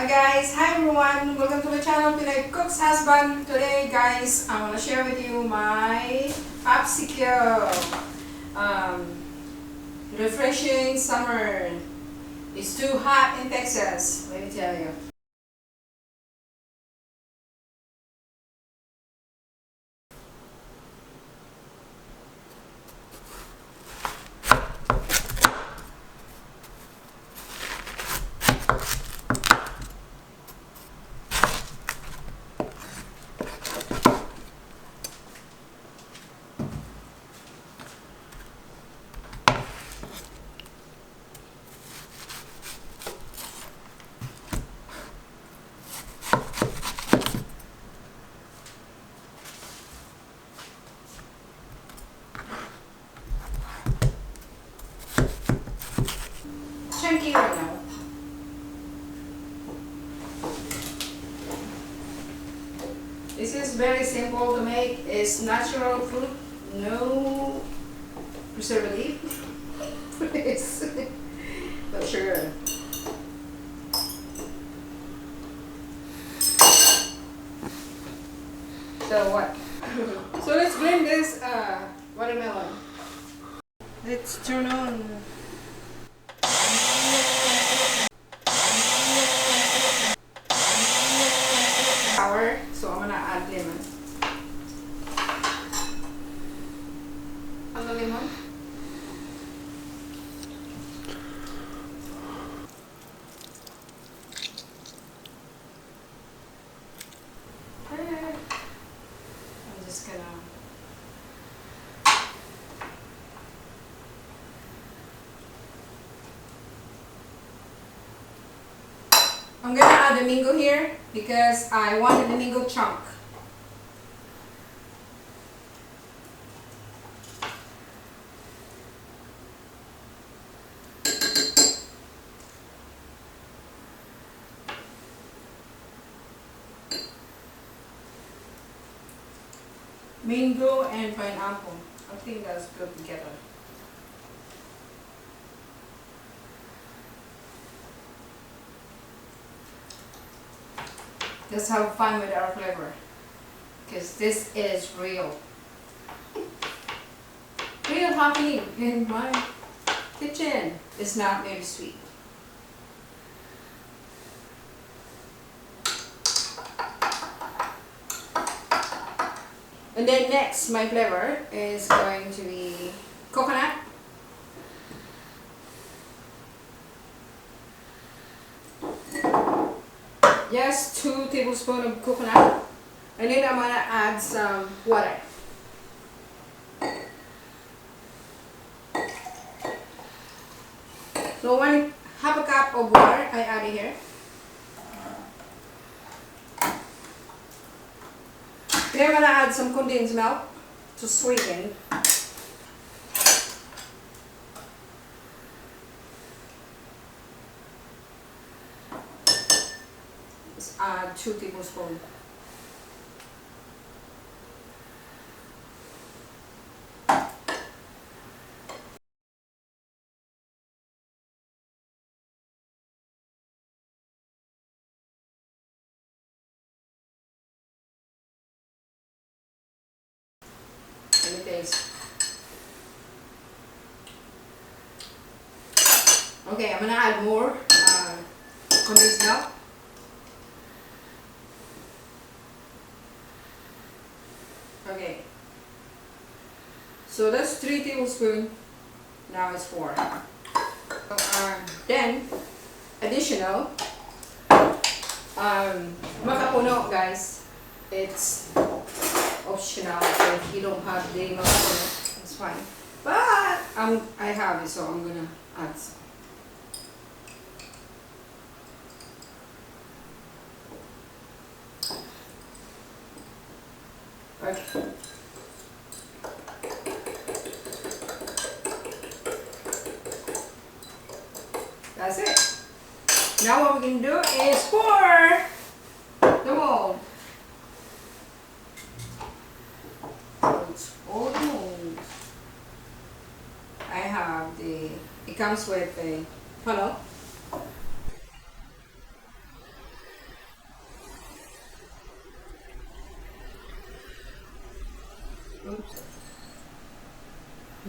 Hi guys, hi everyone, welcome to my channel, Pinay Cook's Husband. Today guys, I want to share with you my popsicle refreshing summer. It's too hot in Texas, let me tell you. Chunky right now. This is very simple to make. It's natural fruit, no preservative. It's not sugar. So what? So let's blend this watermelon. Let's turn on. Sour, so I'm gonna add lemon. On the lemon. I'm just gonna add the mango here because I wanted the mango chunk. Mango and pineapple. I think that's good together. Let's have fun with our flavor because this is real happening in my kitchen. It's not very sweet. And then next, my flavor is going to be coconut. Just 2 tablespoons of coconut. And then I'm gonna add some water. So half a cup of water I add here. Then I'm gonna add some condensed milk to sweeten. Let's add 2 tablespoons. Let me taste. Okay, I'm gonna add more condensed milk. Okay, so that's 3 tablespoons. Now it's 4. Then additional macapuno, guys. It's optional if you don't have the macapuno, it's fine. But I have it, so I'm gonna add some. Okay. That's it. Now what we can do is pour the mold. So it's all the mold. I have it comes with a funnel.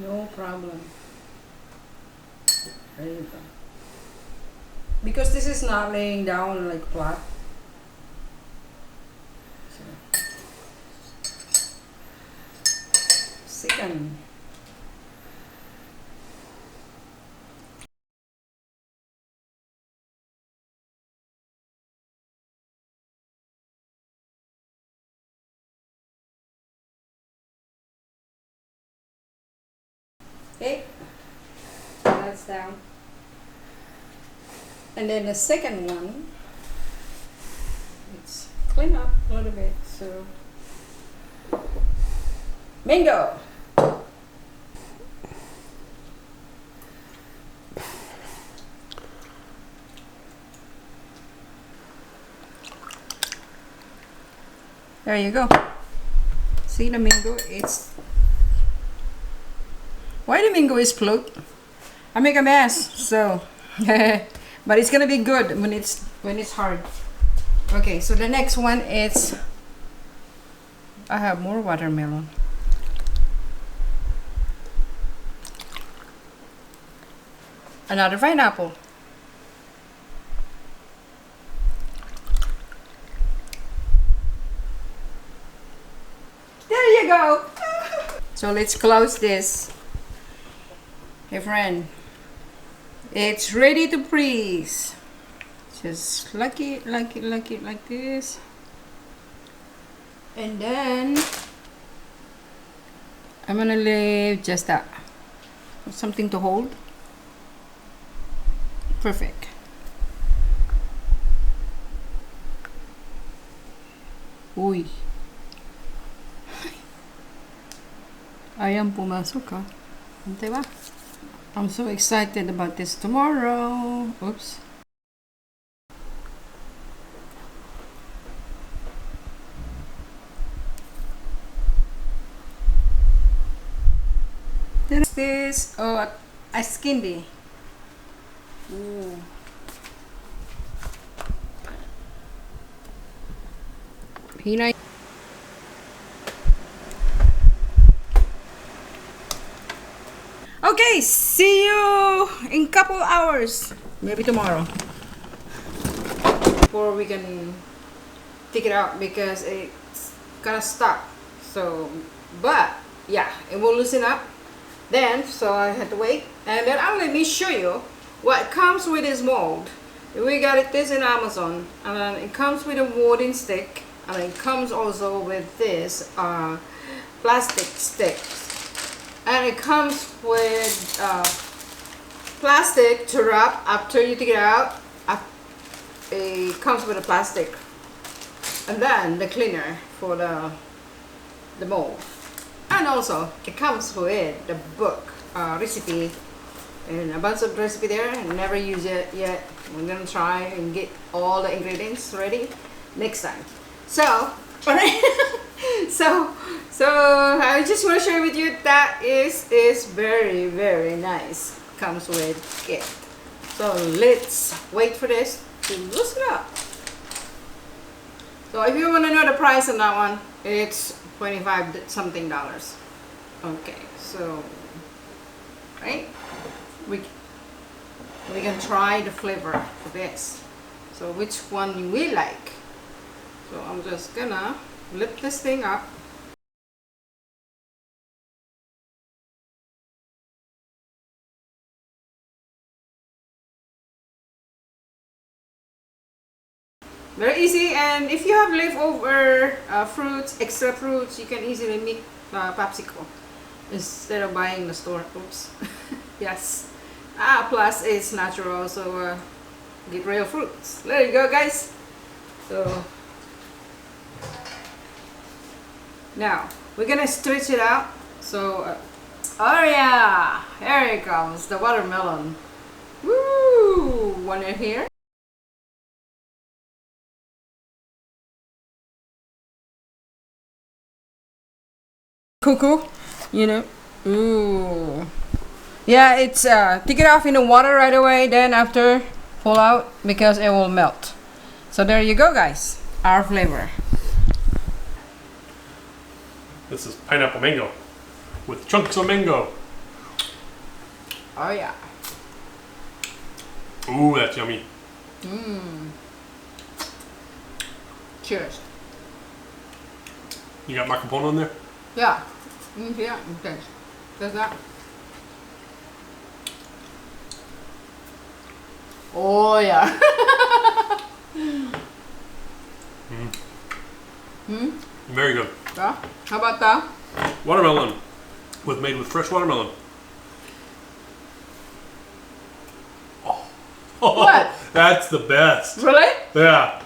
No problem. There you go. Because this is not laying down like flat. So. Second. Okay, that's down. And then the second one, let's clean up a little bit. So, mango. There you go. See the mango? It's why the mango is float? I make a mess, so but it's gonna be good when it's hard. Okay, so the next one is I have more watermelon. Another pineapple. There you go. So let's close this. Hey friend, it's ready to freeze. Just like it like this. And then I'm gonna leave just that. Something to hold. Perfect. Uy. Ayan pumasok ha. Diba? I'm so excited about this tomorrow. Oops. Then this ice candy. Ooh. Peanut. Okay, see you in couple hours, maybe tomorrow, before we can take it out because it's gonna stop. So, but yeah, it will loosen up then, so I had to wait. And then let me show you what comes with this mold. We got this in Amazon, and then it comes with a wooden stick, and it comes also with this plastic sticks. And it comes with plastic to wrap after you take it out. It comes with a plastic, and then the cleaner for the mold. And also it comes with the book recipe and a bunch of recipe there. I never use it yet. We're gonna try and get all the ingredients ready next time. So so I just want to share with you that is very, very nice. Comes with it. So let's wait for this to loosen up. So if you want to know the price on that one, it's $25 something. Okay, so right, we can try the flavor of this. So which one we like. So I'm just gonna lift this thing up. Very easy, and if you have leftover fruits, extra fruits, you can easily make popsicle instead of buying the store. Oops. Yes. Plus it's natural, so get real fruits. There you go, guys. So now we're gonna stretch it out. So oh yeah, here it comes, the watermelon. Woo! One in here. Cuckoo, you know. Ooh. Yeah, it's take it off in the water right away, then after pull out because it will melt. So there you go, guys. Our flavor. This is pineapple mango with chunks of mango. Oh yeah. Ooh, that's yummy. Mmm. Cheers. You got macapuno in there? Yeah. Yeah, okay. There's that. Oh yeah. Very good. Yeah. How about that? Watermelon, made with fresh watermelon. Oh, What? That's the best. Really? Yeah.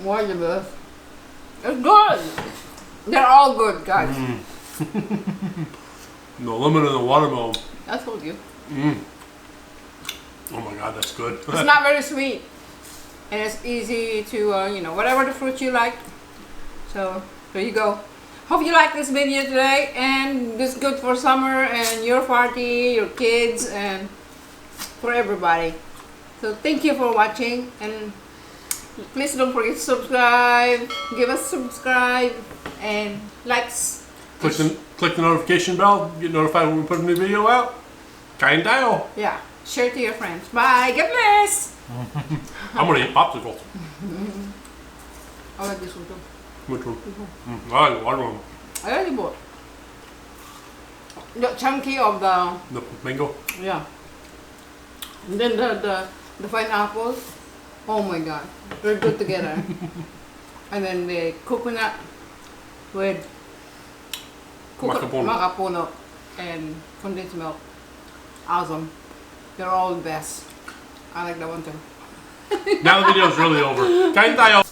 Why the best? It's good. They're all good, guys. The lemon and the watermelon. I told you. Oh my God, that's good. It's not very sweet, and it's easy to you know, whatever the fruit you like. So there you go. Hope you like this video today, and this is good for summer and your party, your kids, and for everybody. So thank you for watching, and please don't forget to subscribe, give us subscribe, and likes. Click the notification bell, get notified when we put a new video out. Kain tayo. Yeah, share to your friends. Bye, God bless. I'm gonna eat popsicles. I like this one too. Which one? I like the watermelon. I already bought the chunky of the, The mango. yeah. And then the pineapples. Oh my God, they're good together. And then the coconut with macapuno and condensed milk. Awesome. They're all the best. I like that one too. Now the video's really over. Kain tayo.